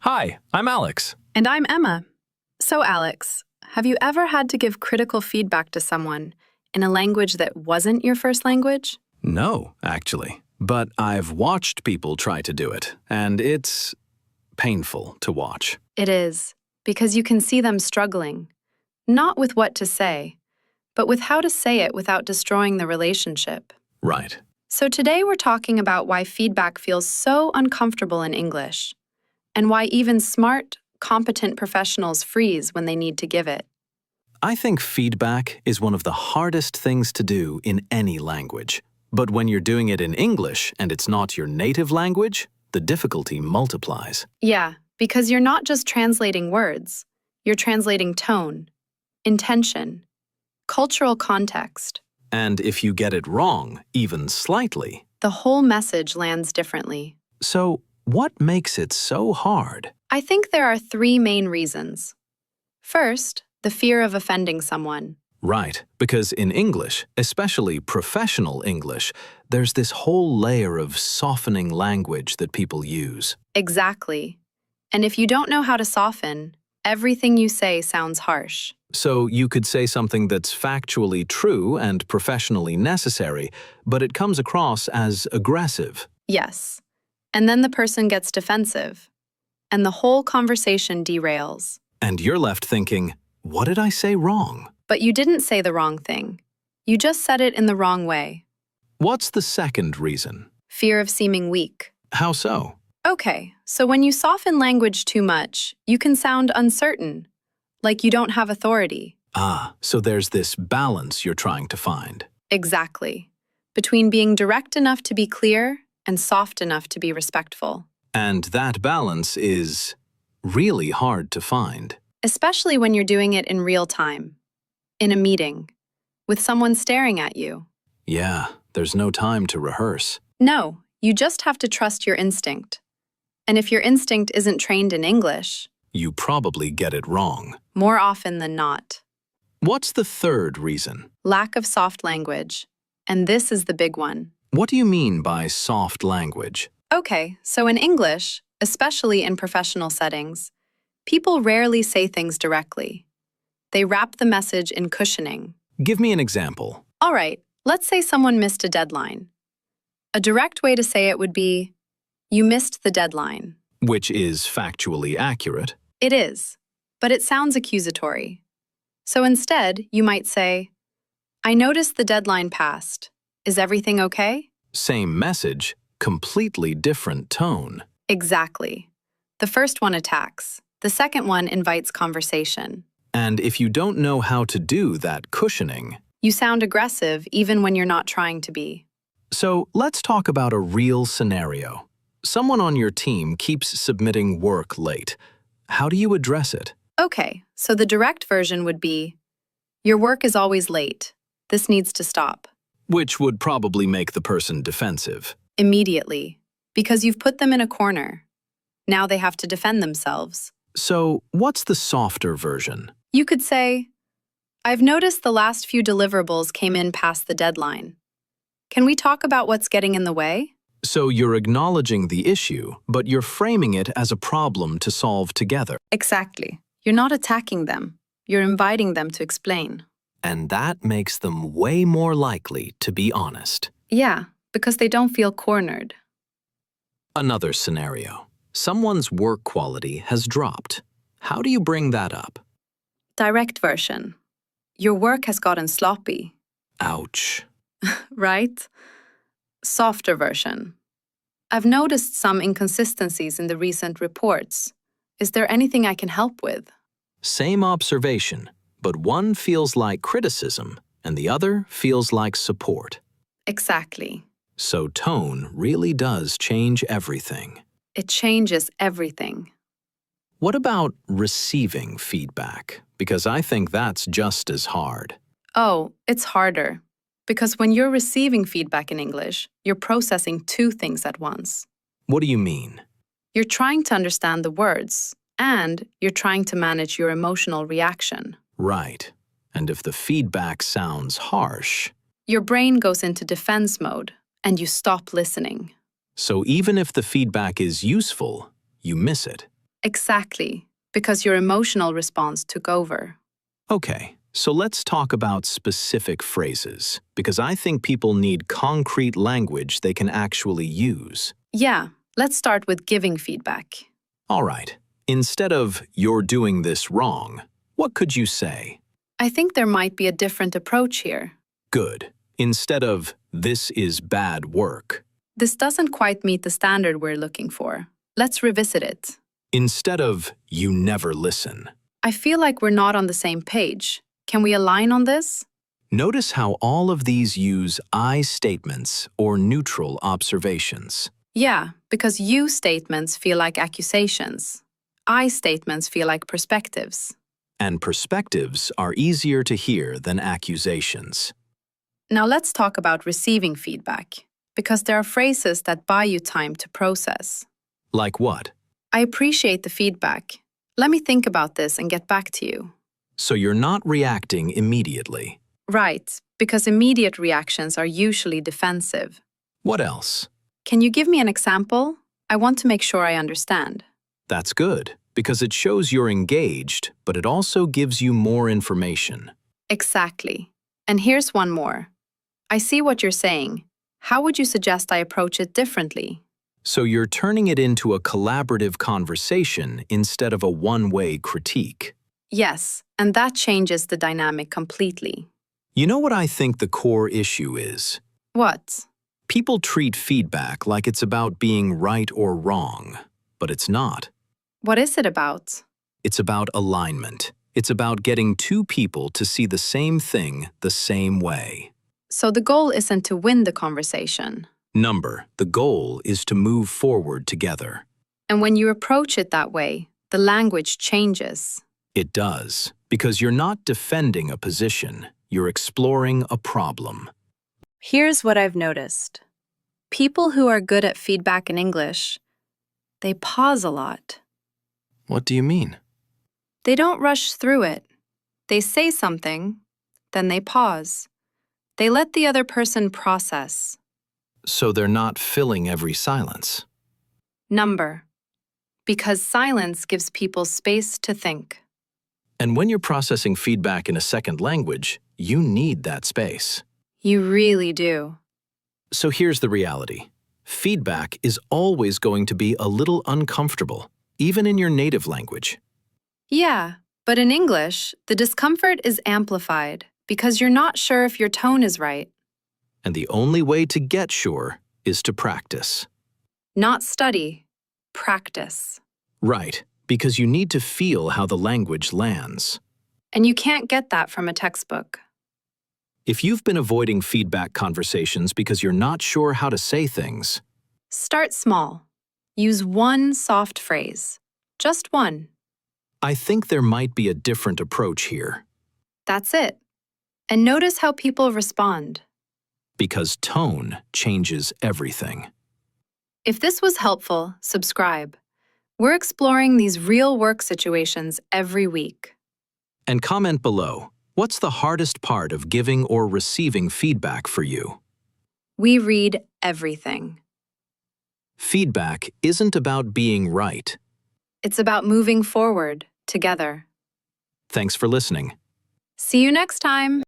Hi, I'm Alex. And I'm Emma. So, Alex, have you ever had to give critical feedback to someone in a language that wasn't your first language? No, actually. But I've watched people try to do it, and it's painful to watch. It is, because you can see them struggling, not with what to say, but with how to say it without destroying the relationship. Right. So today we're talking about why feedback feels so uncomfortable in English, and why even smart, competent professionals freeze when they need to give it. I think feedback is one of the hardest things to do in any language. But when you're doing it in English and it's not your native language, the difficulty multiplies. Yeah, because you're not just translating words, you're translating tone, intention, cultural context. And if you get it wrong, even slightly. The whole message lands differently. So, what makes it so hard? I think there are three main reasons. First, the fear of offending someone. Right, because in English, especially professional English, there's this whole layer of softening language that people use. Exactly. And if you don't know how to soften, everything you say sounds harsh. So you could say something that's factually true and professionally necessary, but it comes across as aggressive. Yes. And then the person gets defensive, and the whole conversation derails. And you're left thinking, what did I say wrong? But you didn't say the wrong thing. You just said it in the wrong way. What's the second reason? Fear of seeming weak. How so? Okay, so when you soften language too much, you can sound uncertain, like you don't have authority. So there's this balance you're trying to find. Exactly. Between being direct enough to be clear and soft enough to be respectful. And that balance is really hard to find. Especially when you're doing it in real time, in a meeting, with someone staring at you. Yeah, there's no time to rehearse. No, you just have to trust your instinct. And if your instinct isn't trained in English, You probably get it wrong. more often than not, What's the third reason? lack of soft language. And this is the big one. What do you mean by soft language? Okay, so in English, especially in professional settings, people rarely say things directly. They wrap the message in cushioning. Give me an example. All right, let's say someone missed a deadline. A direct way to say it would be, "You missed the deadline." Which is factually accurate. It is, but it sounds accusatory. So instead, you might say, "I noticed the deadline passed. Is everything okay?" Same message, completely different tone. Exactly. The first one attacks. The second one invites conversation. And if you don't know how to do that cushioning, You sound aggressive even when you're not trying to be. so let's talk about a real scenario. Someone on your team keeps submitting work late. How do you address it? Okay, so the direct version would be, "Your work is always late. This needs to stop." Which would probably make the person defensive. Immediately, because you've put them in a corner. Now they have to defend themselves. So, what's the softer version? You could say, "I've noticed the last few deliverables came in past the deadline. Can we talk about what's getting in the way?" So you're acknowledging the issue, but you're framing it as a problem to solve together. Exactly. You're not attacking them. You're inviting them to explain. And that makes them way more likely to be honest. Yeah, because they don't feel cornered. Another scenario. Someone's work quality has dropped. How do you bring that up? Direct version. Your work has gotten sloppy, Ouch. right? Softer version. I've noticed some inconsistencies in the recent reports. Is there anything I can help with? Same observation, but one feels like criticism and the other feels like support. Exactly. So tone really does change everything. It changes everything. What about receiving feedback? Because I think that's just as hard. Oh, it's harder. Because when you're receiving feedback in English, you're processing two things at once. What do you mean? You're trying to understand the words, and you're trying to manage your emotional reaction. Right. And if the feedback sounds harsh, Your brain goes into defense mode, and you stop listening. so even if the feedback is useful, you miss it. Exactly, because your emotional response took over. Okay, so let's talk about specific phrases, because I think people need concrete language they can actually use. Yeah, let's start with giving feedback. All right, instead of "you're doing this wrong," what could you say? I think there might be a different approach here. Good. Instead of "this is bad work." This doesn't quite meet the standard we're looking for. Let's revisit it. Instead of "you never listen." I feel like we're not on the same page. Can we align on this? Notice how all of these use I statements or neutral observations. Yeah, because you statements feel like accusations. I statements feel like perspectives. And perspectives are easier to hear than accusations. Now let's talk about receiving feedback, because there are phrases that buy you time to process. Like what? I appreciate the feedback. Let me think about this and get back to you. So you're not reacting immediately. Right, because immediate reactions are usually defensive. What else? Can you give me an example? I want to make sure I understand. That's good, because it shows you're engaged, but it also gives you more information. Exactly. And here's one more. I see what you're saying. How would you suggest I approach it differently? So you're turning it into a collaborative conversation instead of a one-way critique. Yes, and that changes the dynamic completely. You know what I think the core issue is? What? People treat feedback like it's about being right or wrong, but it's not. What is it about? It's about alignment. It's about getting two people to see the same thing the same way. So the goal isn't to win the conversation. The goal is to move forward together. And when you approach it that way, the language changes. It does, because you're not defending a position, you're exploring a problem. Here's what I've noticed. People who are good at feedback in English, they pause a lot. What do you mean? They don't rush through it. They say something, then they pause. They let the other person process. So they're not filling every silence. Because silence gives people space to think. And when you're processing feedback in a second language, you need that space. You really do. So here's the reality. Feedback is always going to be a little uncomfortable, even in your native language. Yeah, but in English, the discomfort is amplified because you're not sure if your tone is right. And the only way to get sure is to practice. Not study, practice. Right, because you need to feel how the language lands. And you can't get that from a textbook. If you've been avoiding feedback conversations because you're not sure how to say things, start small. Use one soft phrase. Just one. I think there might be a different approach here. That's it. And notice how people respond. Because tone changes everything. If this was helpful, subscribe. We're exploring these real work situations every week. And comment below, what's the hardest part of giving or receiving feedback for you? We read everything. Feedback isn't about being right. It's about moving forward together. Thanks for listening. See you next time.